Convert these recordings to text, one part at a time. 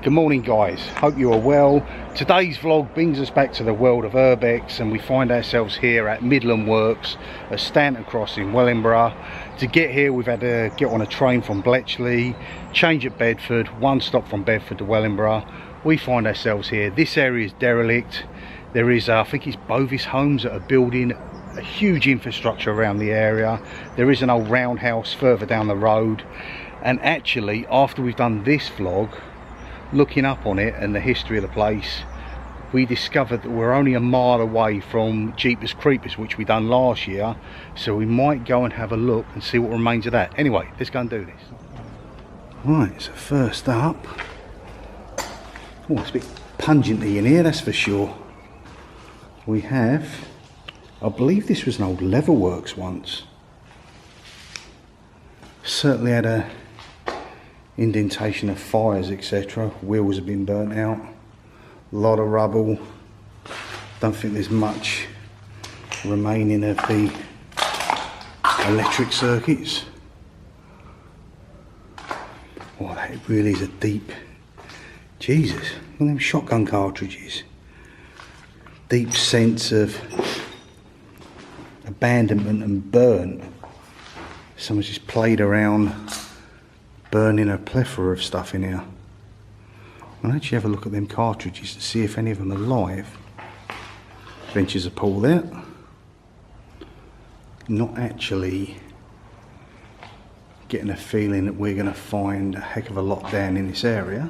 Good morning guys, hope you are well. Today's vlog brings us back to the world of urbex, and we find ourselves here at Midland Works at Stanton Cross in Wellingborough. To get here we've had to get on a train from Bletchley, change at Bedford, one stop from Bedford to Wellingborough. We find ourselves here. This area is derelict. There is I think it's Bovis Homes that are building a huge infrastructure around the area. There is an old roundhouse further down the road, and actually after we've done this vlog looking up on it and the history of the place, we discovered that we're only a mile away from Jeepers Creepers, which we done last year, so we might go and have a look and see what remains of that. Anyway, let's go and do this. Right, so first up, oh, it's a bit pungently in here, that's for sure. We have, I believe this was an old leather works once. Certainly had a indentation of fires, etc. Wheels have been burnt out, a lot of rubble. Don't think there's much remaining of the electric circuits. Oh, that really is a deep, Jesus, look at them shotgun cartridges. Deep sense of abandonment and burn. Someone's just played around burning a plethora of stuff in here. I'll actually have a look at them cartridges and see if any of them are live. Benches are pulled out. Not actually getting a feeling that we're going to find a heck of a lot down in this area,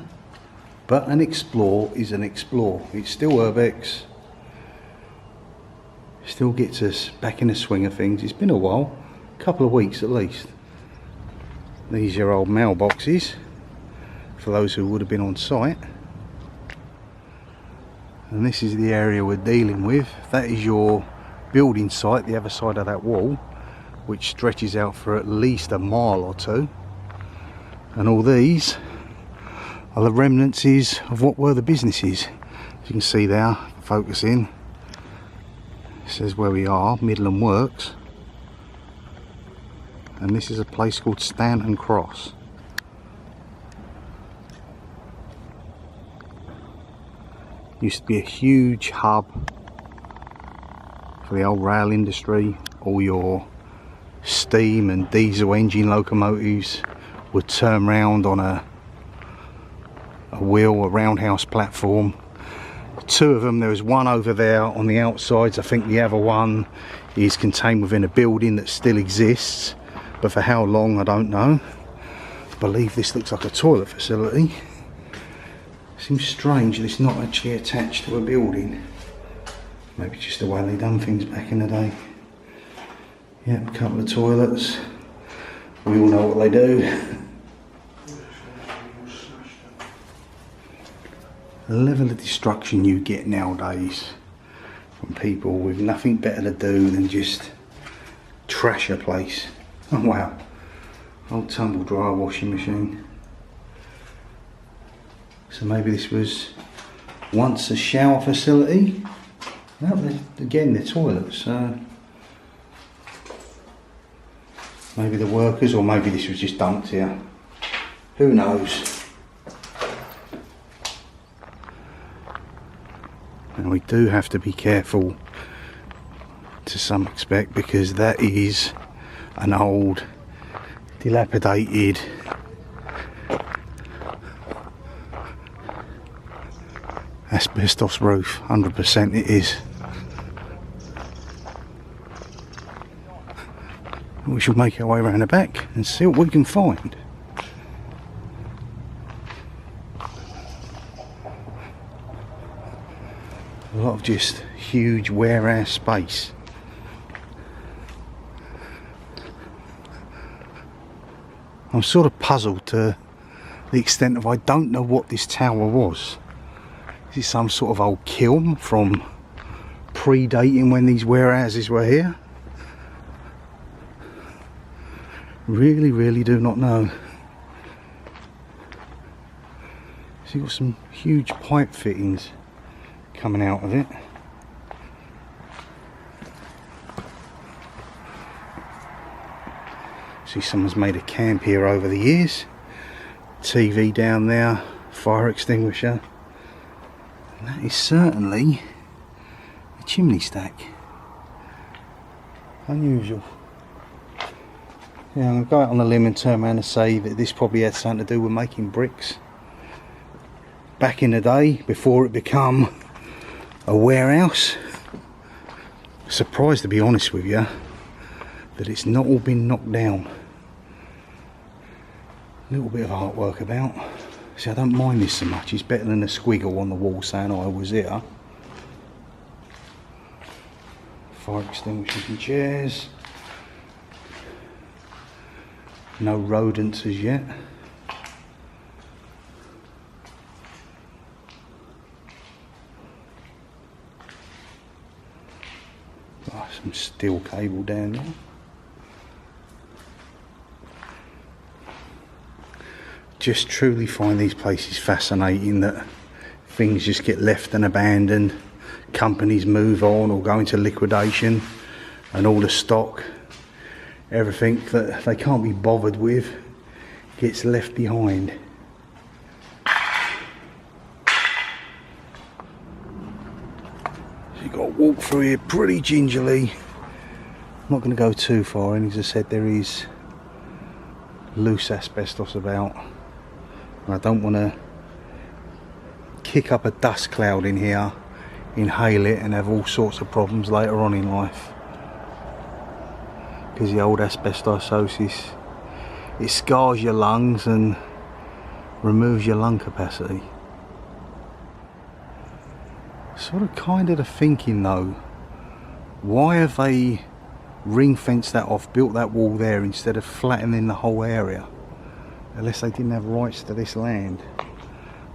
but an explore is an explore. It's still urbex, still gets us back in the swing of things. It's been a while, a couple of weeks at least. These are old mailboxes for those who would have been on site, and this is the area we're dealing with. That is your building site, the other side of that wall, which stretches out for at least a mile or two, and all these are the remnants of what were the businesses. As you can see there, focusing, it says where we are, Midland Works. And this is a place called Stanton Cross. Used to be a huge hub for the old rail industry. All your steam and diesel engine locomotives would turn round on a wheel, a roundhouse platform. Two of them, there was one over there on the outsides. I think the other one is contained within a building that still exists, but for how long I don't know. I believe this looks like a toilet facility. Seems strange that it's not actually attached to a building. Maybe just the way they done things back in the day. Yeah, a couple of toilets. We all know what they do. The level of destruction you get nowadays from people with nothing better to do than just trash a place. Oh wow, old tumble dryer washing machine. So maybe this was once a shower facility. No, again the toilets. Maybe the workers, or maybe this was just dumped here. Who knows? And we do have to be careful to some aspect, because that is an old dilapidated asbestos roof. 100% it is. We shall make our way around the back and see what we can find. A lot of just huge warehouse space. I'm sort of puzzled to the extent of I don't know what this tower was. Is it some sort of old kiln from predating when these warehouses were here? Really do not know. So you've got some huge pipe fittings coming out of it. See, someone's made a camp here over the years. TV down there, fire extinguisher, and that is certainly a chimney stack. Unusual. Yeah, I'm going to go out on a limb and turn around and say that this probably had something to do with making bricks back in the day before it became a warehouse. Surprised, to be honest with you, that it's not all been knocked down. A little bit of artwork about. See, I don't mind this so much. It's better than a squiggle on the wall saying I was here. Fire extinguishers and chairs. No rodents as yet. Oh, some steel cable down there. Just truly find these places fascinating, that things just get left and abandoned, companies move on or go into liquidation, and all the stock, everything that they can't be bothered with, gets left behind. So you've got to walk through here pretty gingerly. I'm not going to go too far, and as I said, there is loose asbestos about. I don't want to kick up a dust cloud in here, inhale it, and have all sorts of problems later on in life. Because the old asbestosis, it scars your lungs and removes your lung capacity. Sort of kind of the thinking though, why have they ring fenced that off, built that wall there instead of flattening the whole area? Unless they didn't have rights to this land.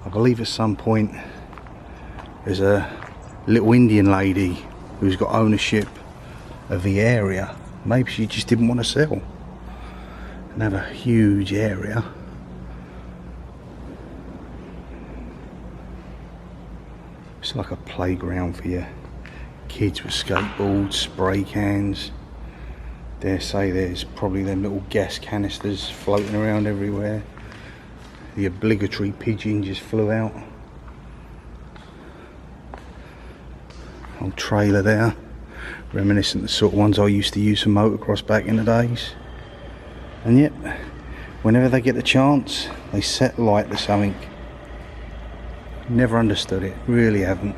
I believe at some point there's a little Indian lady who's got ownership of the area. Maybe she just didn't want to sell and have a huge area. It's like a playground for your kids with skateboards, spray cans. Dare say there's probably them little gas canisters floating around everywhere. The obligatory pigeon just flew out. Old trailer there, reminiscent of the sort of ones I used to use for motocross back in the days. And yet, whenever they get the chance, they set light to something. Never understood it, really haven't.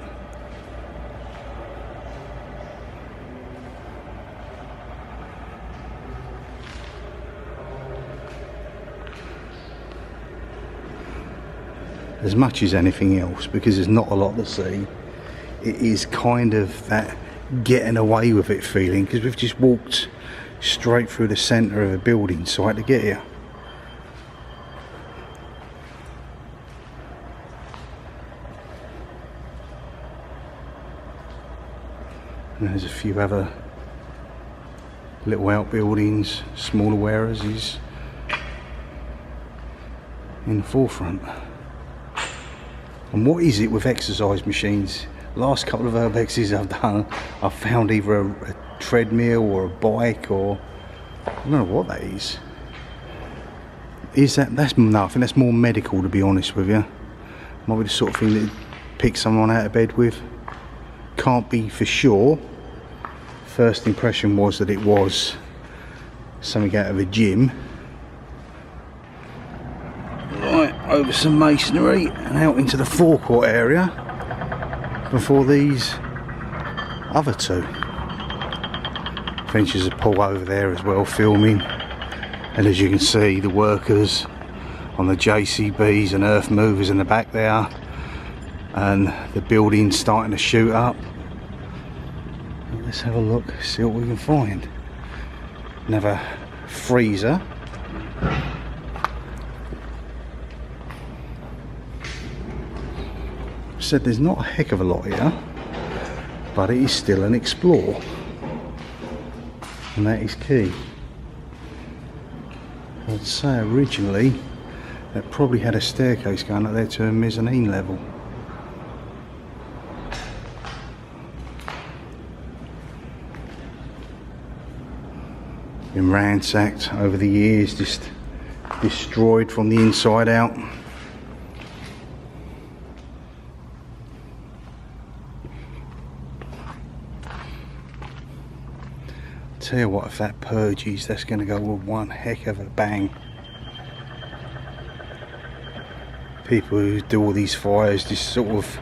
As much as anything else, because there's not a lot to see, it is kind of that getting away with it feeling, because we've just walked straight through the centre of a building site to get here. And there's a few other little outbuildings, smaller warehouses in the forefront. And what is it with exercise machines? Last couple of urbexes I've done, I've found either a treadmill or a bike, or I don't know what that is. Is that, no, I think that's more medical, to be honest with you. Might be the sort of thing that pick someone out of bed with. Can't be for sure. First impression was that it was something out of a gym. Right, over some masonry and out into the forecourt area before these other two. Finches are pulled over there as well, filming, and as you can see, the workers on the JCBs and earth movers in the back there, and the building's starting to shoot up. Let's have a look, see what we can find. Another freezer. Said there's not a heck of a lot here, but it is still an explore, and that is key. I'd say originally that probably had a staircase going up there to a mezzanine level. Been ransacked over the years, just destroyed from the inside out. Tell you what, if that purges, that's going to go with one heck of a bang. People who do all these fires just sort of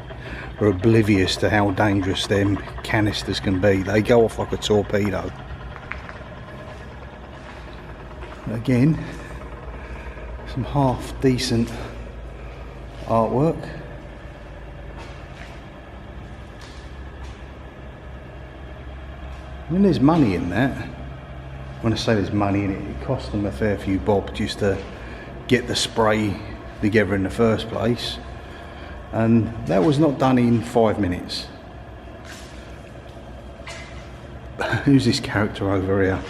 are oblivious to how dangerous them canisters can be. They go off like a torpedo. Again, some half decent artwork. I mean, there's money in that. When I say there's money in it, it cost them a fair few bob just to get the spray together in the first place, and that was not done in 5 minutes. Who's this character over here?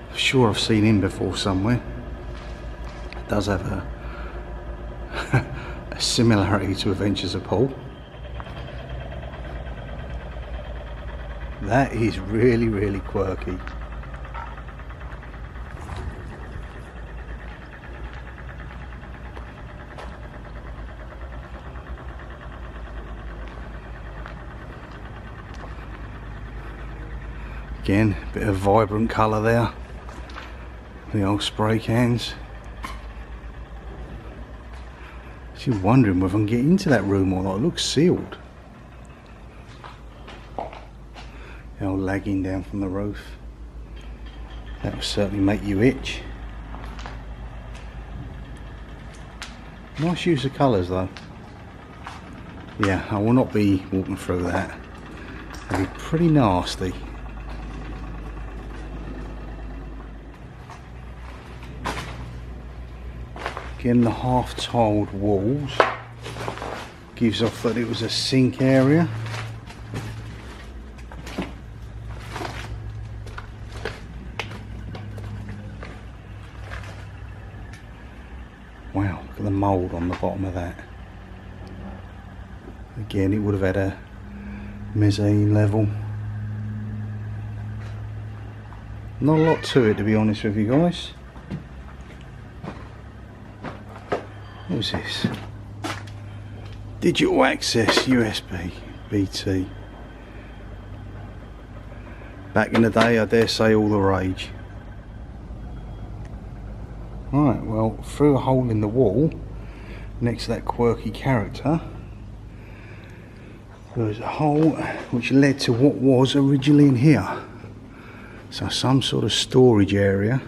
I'm sure I've seen him before somewhere. It does have a similarity to Adventures of Paul. That is really, really quirky. Again, a bit of vibrant colour there. The old spray cans. Actually wondering whether I can get into that room or not. It looks sealed. The old lagging down from the roof. That will certainly make you itch. Nice use of colours though. Yeah, I will not be walking through that. It'll be pretty nasty. Again, the half-tiled walls gives off that it was a sink area. Wow, look at the mould on the bottom of that. Again, it would have had a mezzanine level. Not a lot to it, to be honest with you guys. What's this? Digital access USB BT. Back in the day, I dare say all the rage. Right, well, through a hole in the wall next to that quirky character, there was a hole which led to what was originally in here. So some sort of storage area.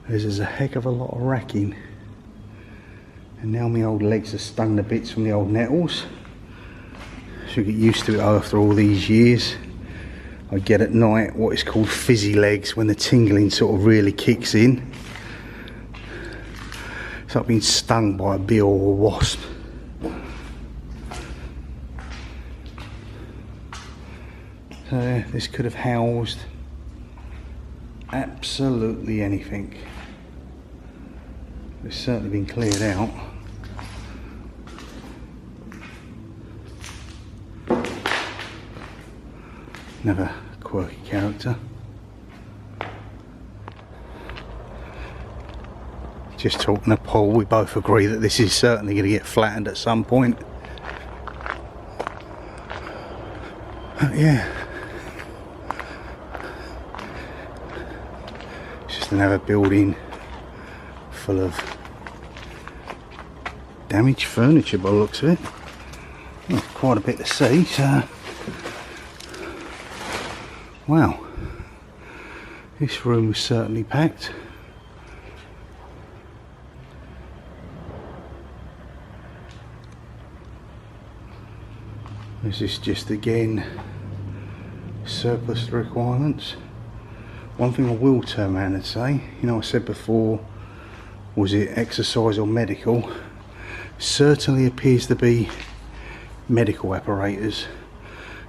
There's a heck of a lot of racking. And now my old legs are stung to bits from the old nettles. Should get used to it after all these years. I get at night what is called fizzy legs when the tingling sort of really kicks in. It's like being stung by a bee or a wasp. So this could have housed absolutely anything. It's certainly been cleared out. Another quirky character. Just talking to Paul, we both agree that this is certainly going to get flattened at some point. Yeah. It's just another building full of damaged furniture by the looks of it. Well, quite a bit to see, so wow, this room was certainly packed. Is this just again surplus requirements? One thing I will turn around and say, you know, I said before, was it exercise or medical? Certainly appears to be medical apparatus.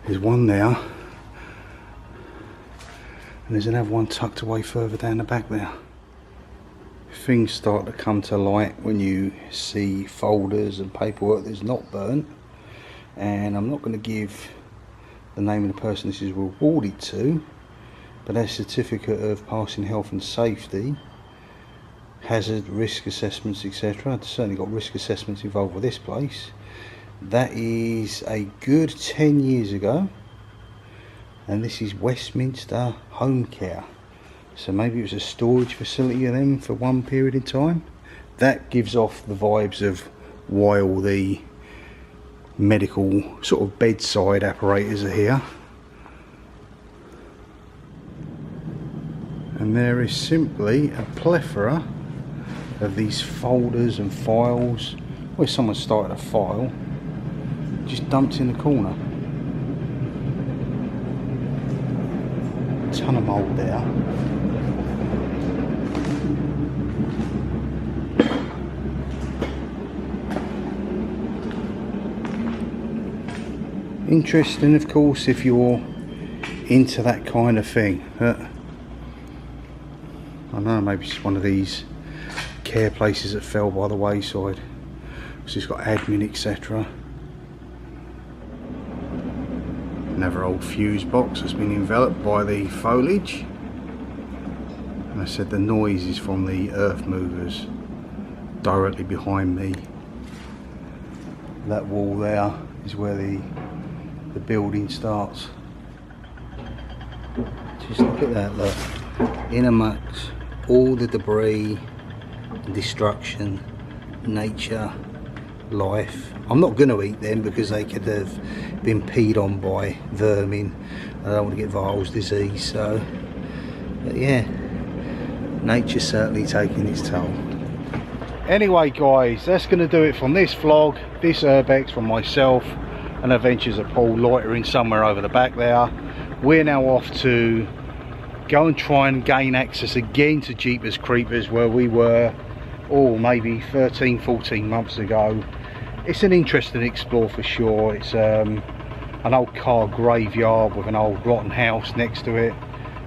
There's one there. And there's another one tucked away further down the back there. Things start to come to light when you see folders and paperwork that's not burnt. And I'm not going to give the name of the person this is rewarded to, but a certificate of passing health and safety, hazard, risk assessments, etc. I've certainly got risk assessments involved with this place. That is a good 10 years ago. and this is Westminster Home Care. So maybe it was a storage facility of them for one period in time. That gives off the vibes of why all the medical sort of bedside apparatus are here. And there is simply a plethora of these folders and files where someone started a file just dumped in the corner. Ton of mould there. Interesting, of course, if you're into that kind of thing. I don't know, maybe it's one of these care places that fell by the wayside. So it's got admin, etc. Another old fuse box that's been enveloped by the foliage. And I said the noise is from the earth movers directly behind me. That wall there is where the building starts. Just look at that, look. In amongst all the debris, destruction, nature, life. I'm not going to eat them because they could have been peed on by vermin. I don't want to get Viles disease, so but yeah, nature's certainly taking its toll. Anyway guys, that's going to do it from this vlog, this urbex from myself and Adventures of Paul loitering somewhere over the back there. We're now off to go and try and gain access again to Jeepers Creepers where we were, maybe 13-14 months ago. It's an interesting explore for sure. It's an old car graveyard with an old rotten house next to it.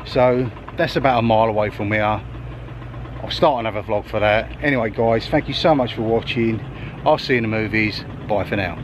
So that's about a mile away from here. I'll start another vlog for that. Anyway guys, thank you so much for watching. I'll see you in the movies. Bye for now.